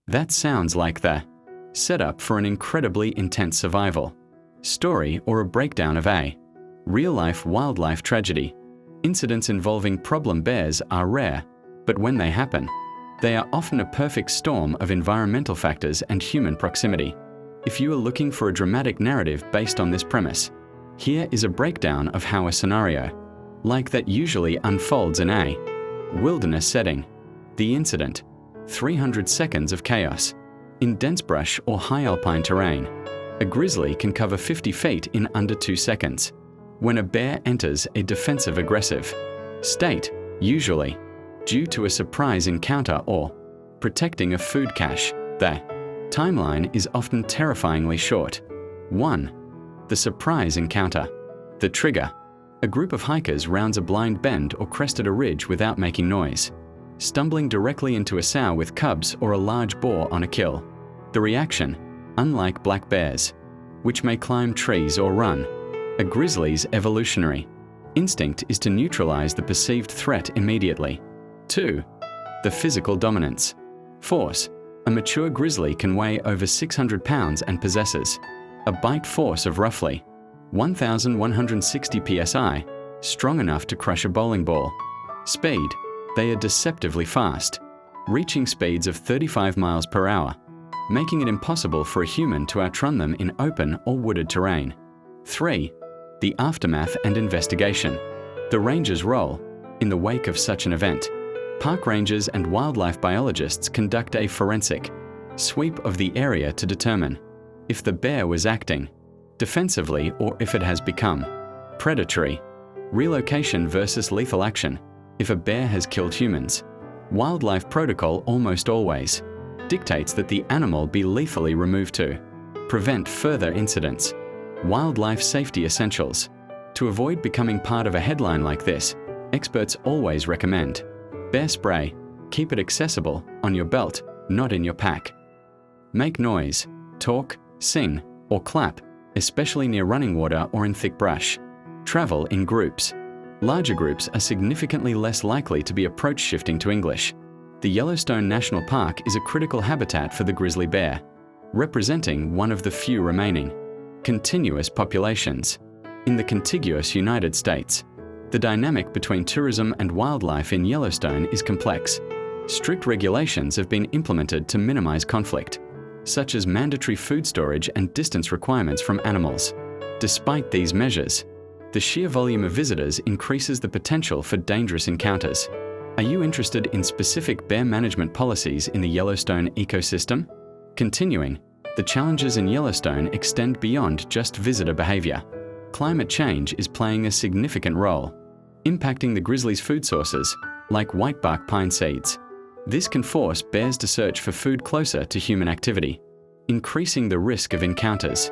That sounds like the setup for an incredibly intense survival story or a breakdown of a real-life wildlife tragedy. Incidents involving problem bears are rare, but when they happen, they are often a perfect storm of environmental factors and human proximity. If you are looking for a dramatic narrative based on this premise, here is a breakdown of how a scenario like that usually unfolds in a wilderness setting. The incident: 300 seconds of chaos. In dense brush or high alpine terrain, a grizzly can cover 50 feet in under 2 seconds. When a bear enters a defensive-aggressive state, usually due to a surprise encounter or protecting a food cache, the timeline is often terrifyingly short. 1. The surprise encounter. The trigger: a group of hikers rounds a blind bend or crest at a ridge without making noise, stumbling directly into a sow with cubs or a large boar on a kill. The reaction: unlike black bears, which may climb trees or run, a grizzly's evolutionary instinct is to neutralize the perceived threat immediately. 2. The physical dominance. Force: a mature grizzly can weigh over 600 pounds and possesses a bite force of roughly 1,160 psi, strong enough to crush a bowling ball. Speed: they are deceptively fast, reaching speeds of 35 miles per hour, making it impossible for a human to outrun them in open or wooded terrain. 3. The aftermath and investigation. The ranger's role in the wake of such an event. Park rangers and wildlife biologists conduct a forensic sweep of the area to determine if the bear was acting defensively or if it has become predatory. Relocation versus lethal action. If a bear has killed humans, wildlife protocol almost always dictates that the animal be lethally removed to prevent further incidents. Wildlife safety essentials. To avoid becoming part of a headline like this, experts always recommend bear spray. Keep it accessible on your belt, not in your pack. Make noise: talk, sing, or clap, especially near running water or in thick brush. Travel in groups. Larger groups are significantly less likely to be approach shifting to English. The Yellowstone National Park is a critical habitat for the grizzly bear, representing one of the few remaining continuous populations in the contiguous United States. The dynamic between tourism and wildlife in Yellowstone is complex. Strict regulations have been implemented to minimize conflict, such as mandatory food storage and distance requirements from animals. Despite these measures, the sheer volume of visitors increases the potential for dangerous encounters. Are you interested in specific bear management policies in the Yellowstone ecosystem? Continuing, the challenges in Yellowstone extend beyond just visitor behavior. Climate change is playing a significant role, impacting the grizzly's food sources, like whitebark pine seeds. This can force bears to search for food closer to human activity, increasing the risk of encounters.